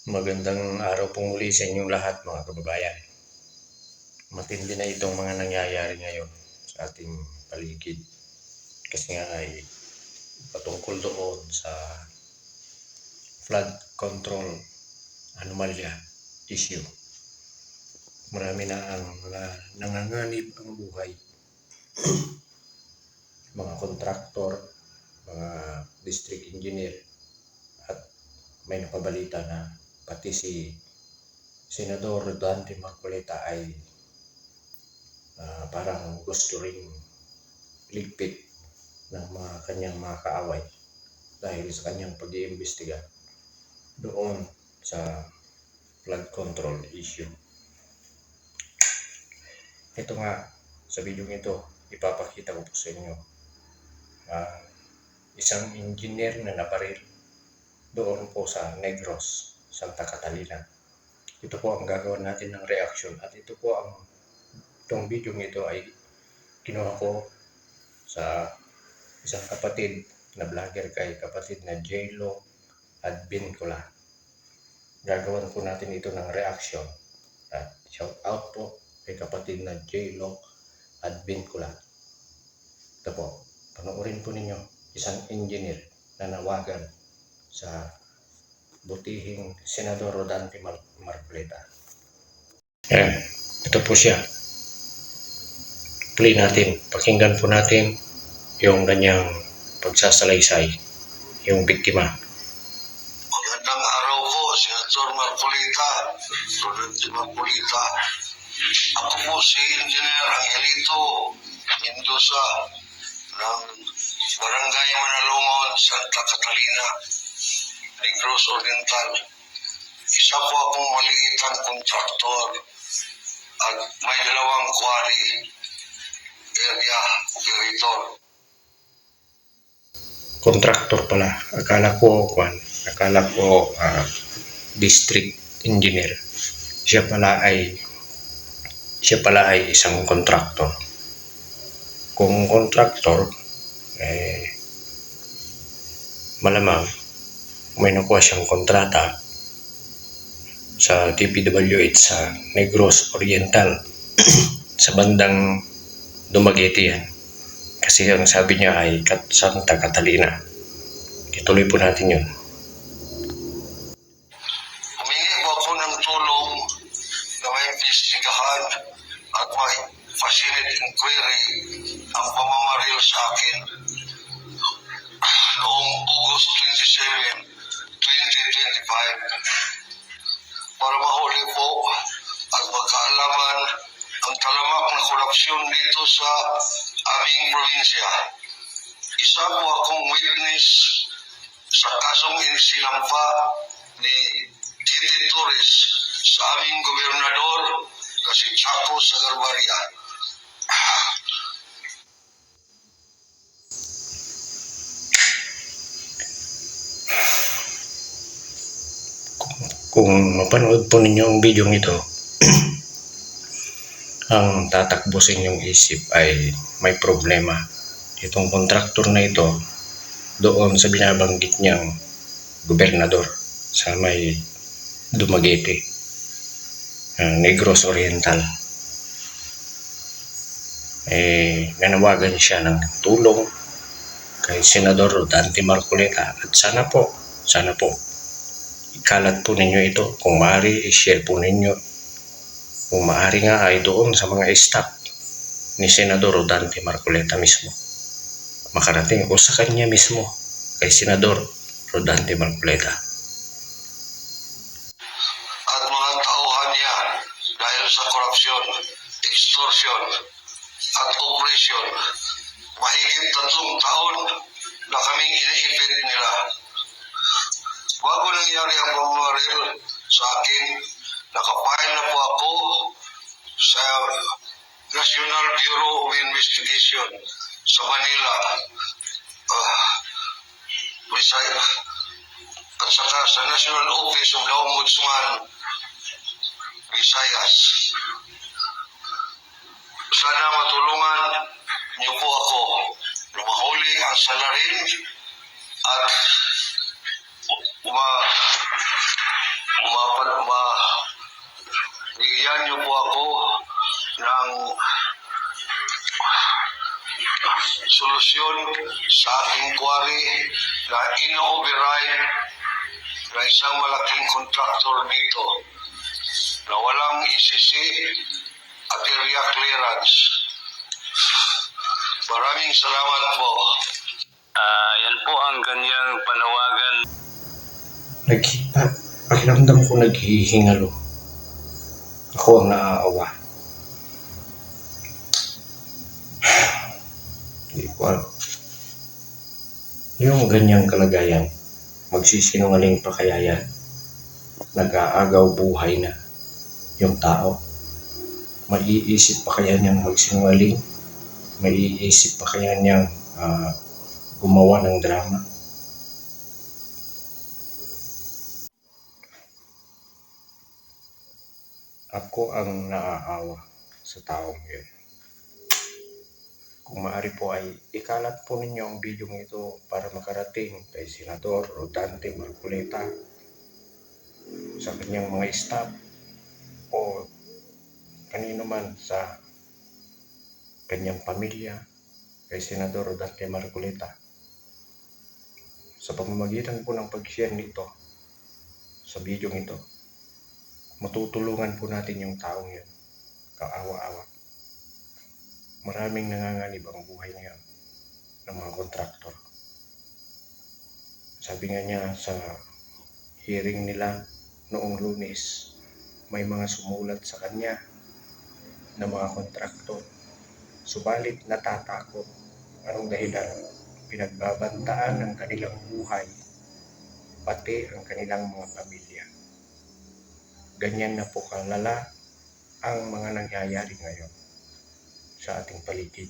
Magandang araw po muli sa inyong lahat, mga kababayan. Matindi na itong mga nangyayari ngayon sa ating paligid. Kasi nga ay patungkol doon sa flood control anomalya issue. Marami na ang nanganganib ang buhay. Mga kontraktor, mga district engineer, at may napabalita na pati si Senador Dante Marcoleta ay parang gusto ring ligpit ng mga kanyang mga kaaway dahil sa kanyang pag-iimbestiga doon sa flood control issue. Ito nga, sa video ito, ipapakita ko po sa inyo isang engineer na nabaril doon po sa Negros, Santa Catalina. Ito po ang gagawin natin ng reaction at itong video ito ay kinuha ko sa isang kapatid na vlogger kay kapatid na J-Lo Advincula. Gagawin po natin ito ng reaction at shout out po kay kapatid na J-Lo Advincula. Ito po, panoorin po ninyo isang engineer na nawagan sa butihing Senador Dante Marcoleta. Ito po siya. Play natin, pakinggan po natin yung kanyang pagsasalaysay, yung biktima. Magandang araw po, Senator Marcoleta, Dante Marcoleta. Ako po si Engineer Angelito Mendoza ng Barangay Manalungon, Santa Catalina, Negros Oriental. Isa po akong maliitang kontraktor at may dalawang quarry area operator. Kontraktor pala. Akala ko district engineer. Siya pala ay isang kontraktor. Kung kontraktor, malamang may nakuha siyang kontrata sa DPWH sa Negros Oriental sa bandang Dumaguete yan. Kasi ang sabi niya ay Santa Catalina. Ituloy po natin yun. Humingi po ako ng tulong na may investigahan at may facility inquiry ang pamamaril sa akin noong August 27, 2025 para mahuli po at magkaalaman ang talamak na korupsyon dito sa aming probinsya. Isa po akong witness sa kasong inisilampa ni Titi Torres sa aming gobernador na si Chaco Sagarbaria. Kung mapanood po ninyo ang video ito, ang tatakbo sa inyong isip ay may problema. Itong kontraktor na ito doon sa binabanggit niyang gobernador sa may Dumaguete, Negros Oriental. Nanawagan siya ng tulong kay Senador Dante Marcoleta at sana po ikalat po ninyo ito. Kung maaari, i-share po ninyo. Kung maaari nga ay doon sa mga staff ni Senador Dante Marcoleta mismo makarating o sa kanya mismo kay Senador Dante Marcoleta. At mga tauhan niya dahil sa korupsyon, extortion at operation, mahigit 3 taon na kaming iniipit nila. Bago nangyari ang pamamaril sa akin, nakapile na po ako sa National Bureau of Investigation sa Manila, at saka sa National Office of the Ombudsman, Visayas. Sana matulungan niyo po ako na mahuli ang salarin at bigyan niyo po ako ng solusyon sa aking quarry na ino-override ng isang malaking kontraktor dito na walang ECC at area clearance. Maraming salamat po. Yan po ang kanyang panawagan. Pakiramdam ko naghihingalo. Ako ang naaawa. Hindi ko alam. Yung ganyang kalagayan, magsisinungaling pa kaya yan? Nag-aagaw buhay na yung tao. Maiisip pa kaya niyang magsinungaling? Maiisip pa kaya niyang gumawa ng drama? Ako ang naaawa sa taong yun. Kung maaari po ay ikalat po ninyo ang video ito para makarating kay Senador Rodante Marcoleta sa kanyang mga staff o kanino man sa kanyang pamilya kay Senador Rodante Marcoleta. Sa pamamagitan po ng pag-share nito sa video ito, matutulungan po natin yung taong yun. Kaawa-awa. Maraming nanganganib ang buhay ngayon ng mga kontraktor. Sabi nga niya sa hearing nila noong Lunes, may mga sumulat sa kanya na mga kontraktor. Subalit natatakot. Anong dahilan? Pinagbabantaan ang kanilang buhay, pati ang kanilang mga pamilya. Ganyan na po kalala ang mga nangyayari ngayon sa ating paligid.